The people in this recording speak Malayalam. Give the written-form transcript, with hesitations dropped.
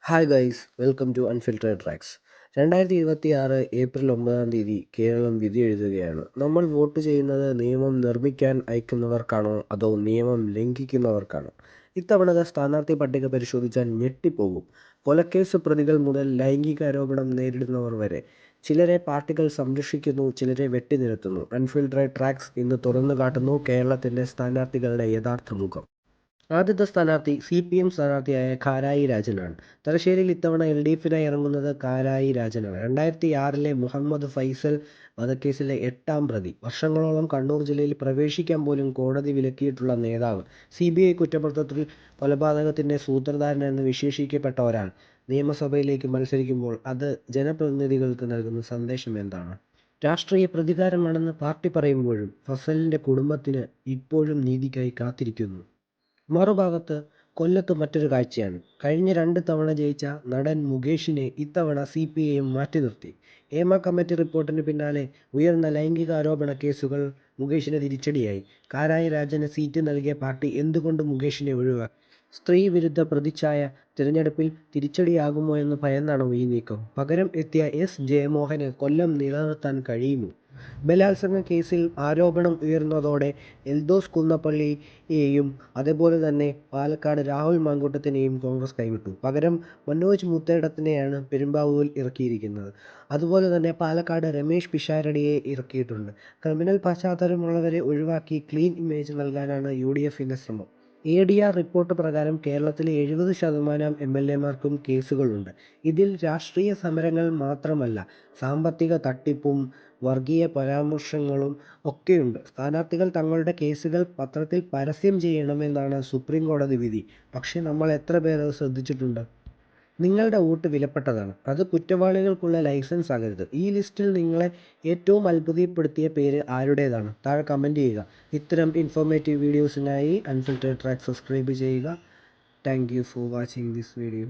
Hi guys, welcome to unfiltered tracks. 2026 April 9-ാം തീയതി കേരളം വിധി എഴുതുകയാണ്. നമ്മൾ വോട്ട് ചെയ്യുന്നത് നിയമം നിർമ്മിക്കാൻ അയക്കുന്നവർക്കാണോ അതോ നിയമം ലംഘിക്കുന്നവർക്കാണോ? ഇത്തവണത്തെ സ്ഥാനാർത്ഥി പട്ടിക പരിശോധിച്ചാൽ ഞെട്ടിപ്പോകും. കൊലക്കേസ് പ്രതികൾ മുതൽ ലൈംഗികാരോപണം നേരിടുന്നവർ വരെ. ചിലരെ പാർട്ടികൾ സംരക്ഷിക്കുന്നു, ചിലരെ വെട്ടിനിരത്തുന്നു. അൺഫിൽറ്റർഡ് ട്രാക്സ് ഇന്ന് തുറന്നു കാട്ടുന്നു കേരളത്തിൻ്റെ സ്ഥാനാർത്ഥികളുടെ യഥാർത്ഥ മുഖം. ആദ്യത്തെ സ്ഥാനാർത്ഥി CPM സ്ഥാനാർത്ഥിയായ കാരായി രാജനാണ്. തലശ്ശേരിയിൽ ഇത്തവണ LDFിനായി ഇറങ്ങുന്നത് കാരായി രാജനാണ്. 2006-ലെ മുഹമ്മദ് ഫൈസൽ വധക്കേസിലെ 8-ാം പ്രതി. വർഷങ്ങളോളം കണ്ണൂർ ജില്ലയിൽ പ്രവേശിക്കാൻ പോലും കോടതി വിലക്കിയിട്ടുള്ള നേതാവ്. CBI കുറ്റപത്രത്തിൽ കൊലപാതകത്തിൻ്റെ സൂത്രധാരനെന്ന് വിശേഷിപ്പിക്കപ്പെട്ട ഒരാൾ നിയമസഭയിലേക്ക് മത്സരിക്കുമ്പോൾ അത് ജനപ്രതിനിധികൾക്ക് നൽകുന്ന സന്ദേശം എന്താണ്? രാഷ്ട്രീയ പ്രതികാരമാണെന്ന് പാർട്ടി പറയുമ്പോഴും ഫസലിൻ്റെ കുടുംബത്തിന് ഇപ്പോഴും നീതിക്കായി കാത്തിരിക്കുന്നു. മറുഭാഗത്ത് കൊല്ലത്ത് മറ്റൊരു കാഴ്ചയാണ്. കഴിഞ്ഞ 2 തവണ ജയിച്ച നടൻ മുകേഷിനെ ഇത്തവണ CPIM മാറ്റി നിർത്തി. ഹേമ കമ്മിറ്റി റിപ്പോർട്ടിന് പിന്നാലെ ഉയർന്ന ലൈംഗികാരോപണ കേസുകൾ മുകേഷിന് തിരിച്ചടിയായി. കാരായി രാജന് സീറ്റ് നൽകിയ പാർട്ടി എന്തുകൊണ്ട് മുകേഷിനെ ഒഴിവാക്കി? സ്ത്രീ വിരുദ്ധ പ്രതിച്ഛായ തിരഞ്ഞെടുപ്പിൽ തിരിച്ചടിയാകുമോ എന്ന് ഭയന്നാണോ ഈ നീക്കം? പകരം എത്തിയ ജയമോഹന് കൊല്ലം നിലനിർത്താൻ കഴിയുമോ? ബലാത്സംഗ കേസിൽ ആരോപണം ഉയർന്നതോടെ എൽദോസ് കുന്നപ്പള്ളിയെയും അതേപോലെ തന്നെ പാലക്കാട് രാഹുൽ മാങ്കൂട്ടത്തിനെയും കോൺഗ്രസ് കൈവിട്ടു. പകരം മനോജ് മുത്തേടത്തിനെയാണ് പെരുമ്പാവൂരിൽ ഇറക്കിയിരിക്കുന്നത്. അതുപോലെ തന്നെ പാലക്കാട് രമേശ് പിഷാരടിയെ ഇറക്കിയിട്ടുണ്ട്. ക്രിമിനൽ പശ്ചാത്തലമുള്ളവരെ ഒഴിവാക്കി ക്ലീൻ ഇമേജ് നൽകാനാണ് UDFിൻ്റെ ശ്രമം. ADR റിപ്പോർട്ട് പ്രകാരം കേരളത്തിലെ 70% MLAമാർക്കും കേസുകളുണ്ട്. ഇതിൽ രാഷ്ട്രീയ സമരങ്ങൾ മാത്രമല്ല, സാമ്പത്തിക തട്ടിപ്പും വർഗീയ പരാമർശങ്ങളും ഒക്കെയുണ്ട്. സ്ഥാനാർത്ഥികൾ തങ്ങളുടെ കേസുകൾ പത്രത്തിൽ പരസ്യം ചെയ്യണമെന്നാണ് സുപ്രീം കോടതി വിധി. പക്ഷേ നമ്മൾ എത്ര പേർ അത് ശ്രദ്ധിച്ചിട്ടുണ്ട്? നിങ്ങളുടെ വോട്ട് വിലപ്പെട്ടതാണ്. അത് കുറ്റവാളികൾക്കുള്ള ലൈസൻസ് ആകരുത്. ഈ ലിസ്റ്റിൽ നിങ്ങളെ ഏറ്റവും അത്ഭുതപ്പെടുത്തിയ പേര് ആരുടേതാണ്? താഴെ കമൻറ്റ് ചെയ്യുക. ഇത്തരം ഇൻഫോർമേറ്റീവ് വീഡിയോസിനായി അൺഫിൽറ്റർഡ് ട്രാക്ക് സബ്സ്ക്രൈബ് ചെയ്യുക. Thank you for watching this video.